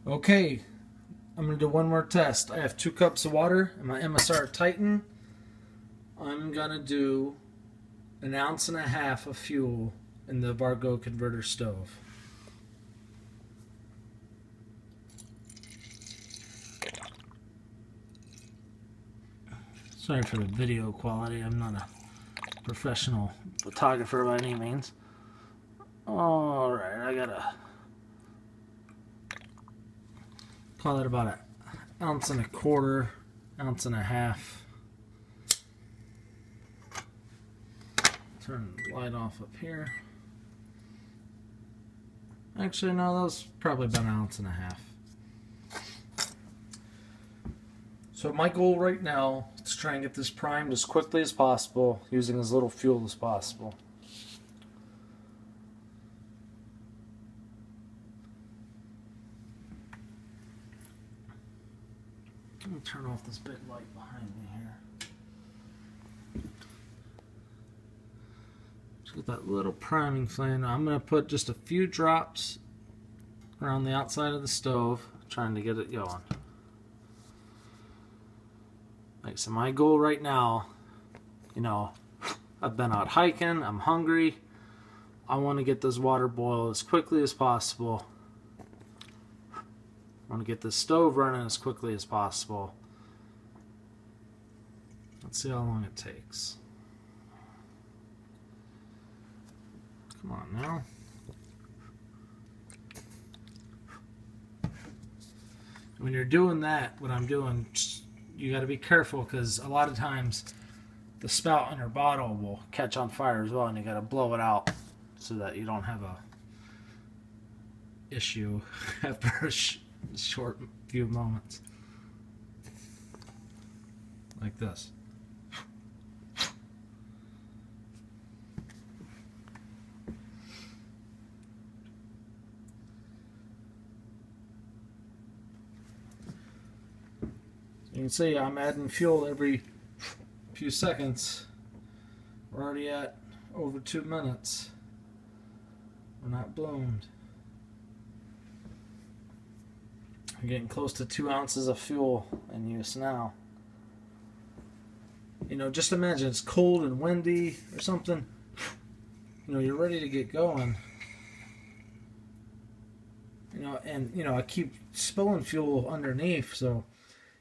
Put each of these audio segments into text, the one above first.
Okay, I'm going to do one more test. I have 2 cups of water and my MSR Titan. I'm going to do 1.5 ounces of fuel in the Vargo converter stove. Sorry for the video quality. I'm not a professional photographer by any means. Alright, I gotta call it about 1.25 ounces, 1.5 ounces. Turn the light off up here. Actually, no, that was probably about 1.5 ounces. So my goal right now is to try and get this primed as quickly as possible using as little fuel as possible. Let me turn off this big light behind me here. Just get that little priming flame. Now I'm going to put just a few drops around the outside of the stove, trying to get it going. Like, so my goal right now, I've been out hiking, I'm hungry, I want to get this water boiled as quickly as possible. I want to get this stove running as quickly as possible. Let's see how long it takes. Come on now. When you're doing that, what I'm doing, you got to be careful because a lot of times the spout on your bottle will catch on fire as well, and you got to blow it out so that you don't have a issue after a short few moments. Like this. You can see I'm adding fuel every few seconds. We're already at over 2 minutes. We're not bloomed. I'm getting close to 2 ounces of fuel in use now. Just imagine it's cold and windy or something. You're ready to get going. I keep spilling fuel underneath, so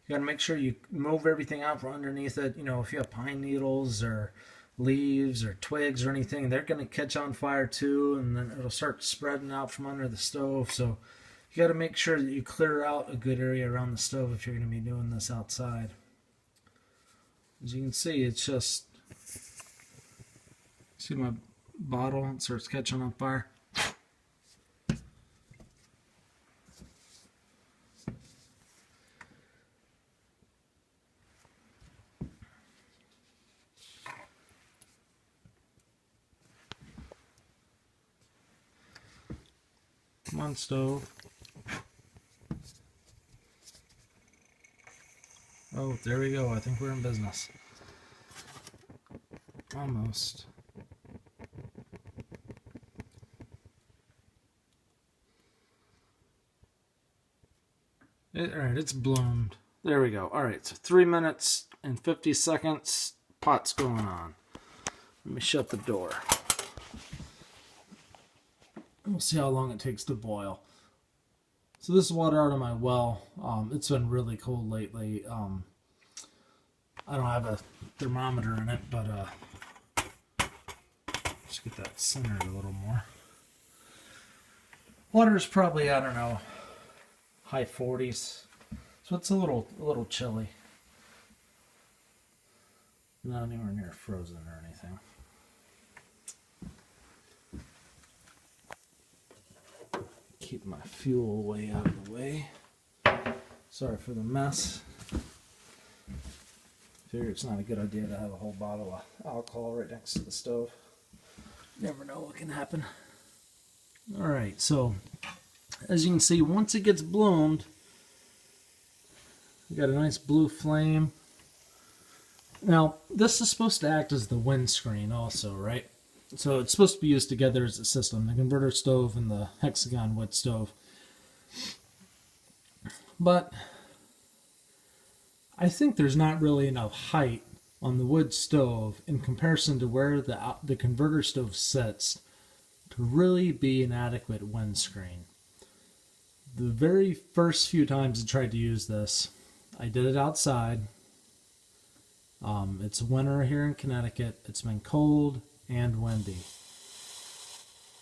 you got to make sure you move everything out from underneath it. If you have pine needles or leaves or twigs or anything, they're going to catch on fire too, and then it'll start spreading out from under the stove. So you got to make sure that you clear out a good area around the stove if you're going to be doing this outside. As you can see, it's just, see my bottle, it starts catching on fire. Come on, stove. Oh, there we go. I think we're in business. Almost. Alright, it's bloomed. There we go. Alright, so 3 minutes and 50 seconds. Pot's going on. Let me shut the door. We'll see how long it takes to boil. So this is water out of my well. It's been really cold lately. I don't have a thermometer in it, but just get that centered a little more. Water is probably, I don't know, high 40s. So it's a little chilly. Not anywhere near frozen or anything. Keep my fuel way out of the way. Sorry for the mess. Figure it's not a good idea to have a whole bottle of alcohol right next to the stove. Never know what can happen. Alright, so as you can see, once it gets bloomed, we got a nice blue flame. Now, this is supposed to act as the windscreen also, right? So it's supposed to be used together as a system, the converter stove and the hexagon wood stove. But I think there's not really enough height on the wood stove in comparison to where the converter stove sits to really be an adequate windscreen. The very first few times I tried to use this, I did it outside. It's winter here in Connecticut. It's been cold and windy.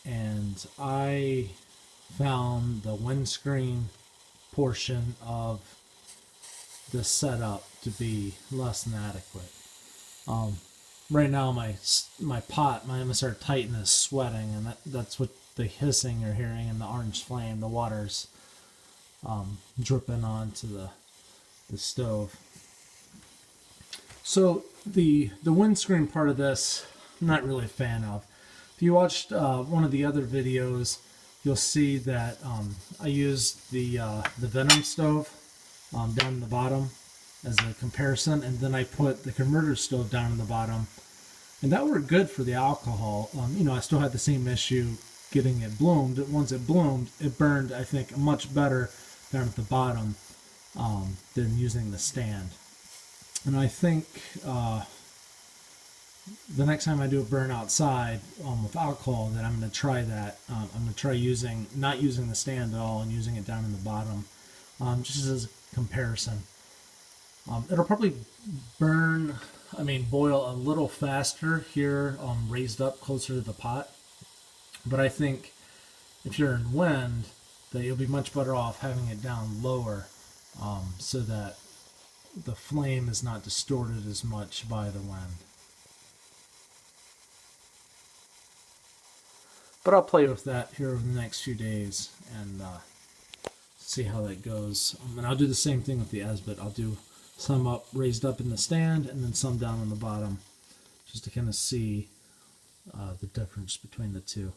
And I found the windscreen portion of this setup to be less than adequate. Right now my pot, my MSR Titan is sweating, and that's what the hissing you're hearing in the orange flame, the water's dripping onto the stove. So the windscreen part of this, I'm not really a fan of. If you watched one of the other videos, you'll see that I used the Venom stove down in the bottom as a comparison, and then I put the converter stove down in the bottom, and that worked good for the alcohol. I still had the same issue getting it bloomed. Once it bloomed, it burned, I think, much better down at the bottom than using the stand. And I think the next time I do a burn outside with alcohol, that I'm going to try that. I'm going to try not using the stand at all and using it down in the bottom, just as a comparison. It'll probably boil a little faster here, raised up closer to the pot. But I think if you're in wind, that you'll be much better off having it down lower, so that the flame is not distorted as much by the wind. But I'll play with that here over the next few days and see how that goes. And I'll do the same thing with the Esbit. I'll do some raised up in the stand and then some down on the bottom, just to kind of see the difference between the two.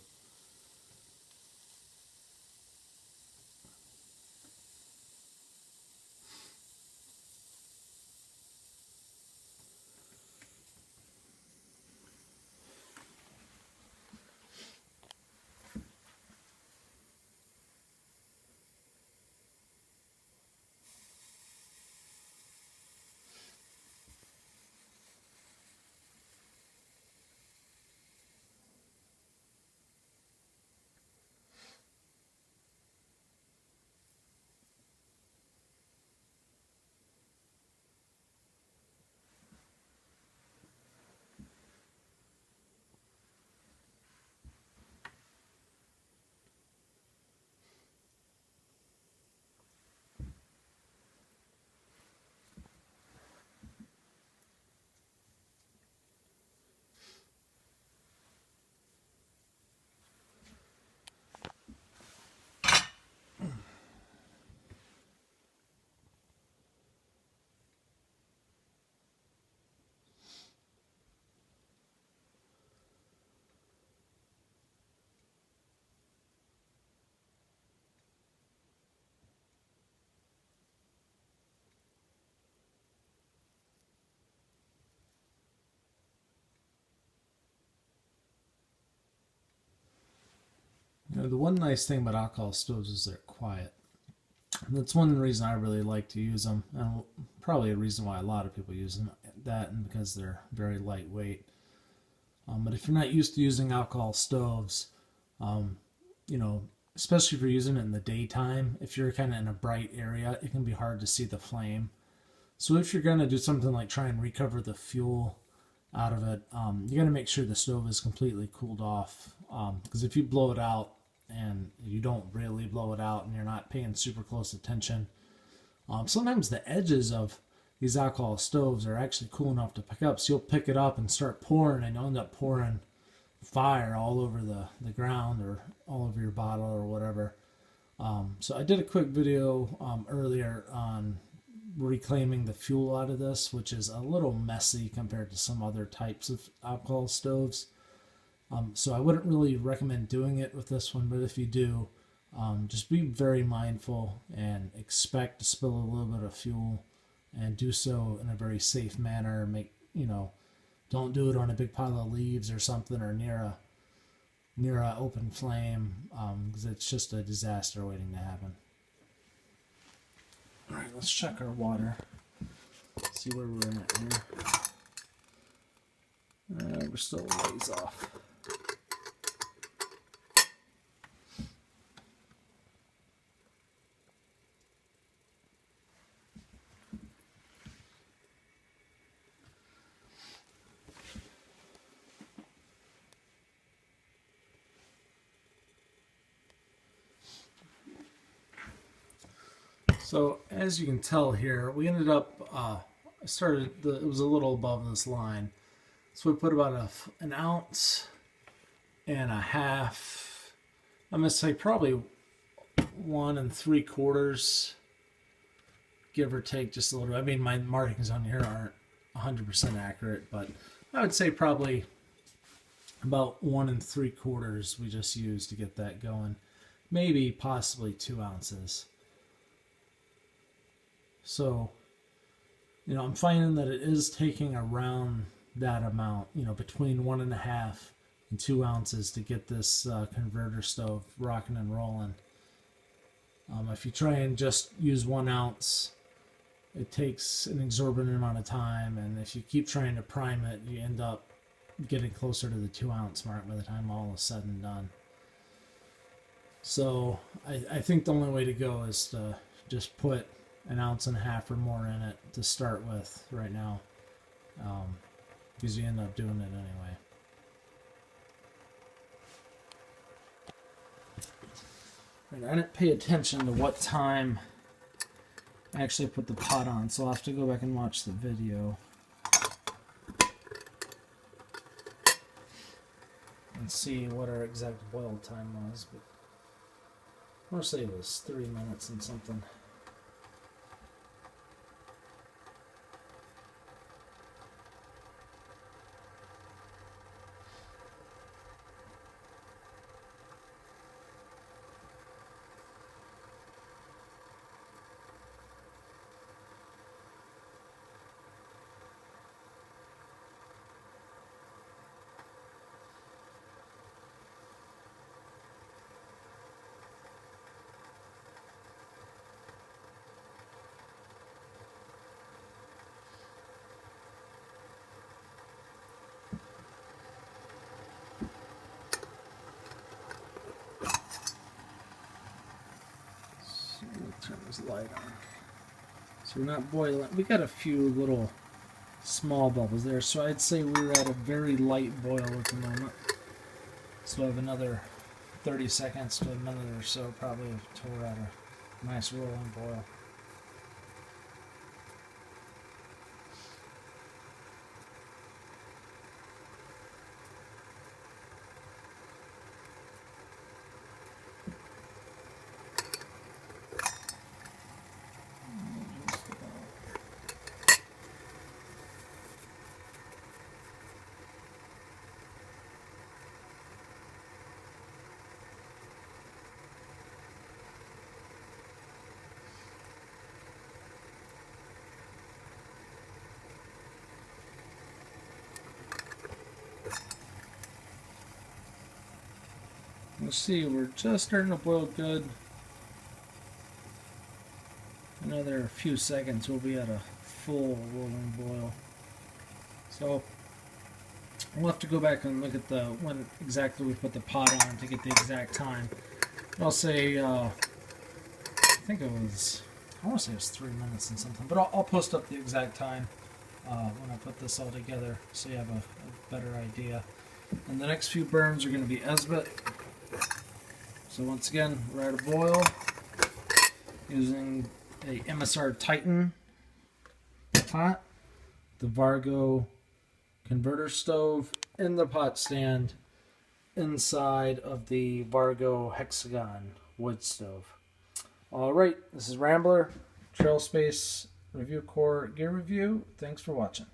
The one nice thing about alcohol stoves is they're quiet. And that's one reason I really like to use them, and probably a reason why a lot of people use them. That and because they're very lightweight. But if you're not used to using alcohol stoves, especially if you're using it in the daytime, if you're kind of in a bright area, it can be hard to see the flame. So if you're going to do something like try and recover the fuel out of it, you got to make sure the stove is completely cooled off. Because if you blow it out, and you don't really blow it out and you're not paying super close attention, sometimes the edges of these alcohol stoves are actually cool enough to pick up. So you'll pick it up and start pouring, and you'll end up pouring fire all over the ground or all over your bottle or whatever. So I did a quick video earlier on reclaiming the fuel out of this, which is a little messy compared to some other types of alcohol stoves. So I wouldn't really recommend doing it with this one, but if you do, just be very mindful and expect to spill a little bit of fuel, and do so in a very safe manner. Don't do it on a big pile of leaves or something, or near a open flame, because it's just a disaster waiting to happen. Alright, let's check our water. See where we're at here. We're still a ways off. So as you can tell here, we ended up, it was a little above this line. So we put about an ounce and a half, I'm going to say probably 1 3/4, give or take just a little. I mean, my markings on here aren't 100% accurate, but I would say probably about 1 3/4 we just used to get that going. Maybe possibly 2 ounces. So, you know, I'm finding that it is taking around that amount, you know, between 1.5 and 2 ounces to get this converter stove rocking and rolling. If you try and just use 1 ounce, it takes an exorbitant amount of time, and if you keep trying to prime it, you end up getting closer to the 2 ounce mark by the time all is said and done. So I think the only way to go is to just put 1.5 ounces or more in it to start with right now, because you end up doing it anyway. Right, I didn't pay attention to what time I actually put the pot on, so I'll have to go back and watch the video and see what our exact boil time was, but I want to say it was 3 minutes and something. Turn this light on. So we're not boiling. We got a few little small bubbles there, so I'd say we're at a very light boil at the moment. So I have another 30 seconds to a minute or so probably until we're at a nice rolling boil. We'll see, we're just starting to boil good. Another few seconds, we'll be at a full rolling boil. So we'll have to go back and look at when exactly we put the pot on to get the exact time. I'll say, I think it was, I want to say it was 3 minutes and something, but I'll post up the exact time when I put this all together so you have a better idea. And the next few burns are going to be Esbit. So once again, we're at a boil using a MSR Titan pot, the Vargo converter stove, and the pot stand inside of the Vargo hexagon wood stove. Alright, this is Rambler, Trail Space Review Core Gear Review. Thanks for watching.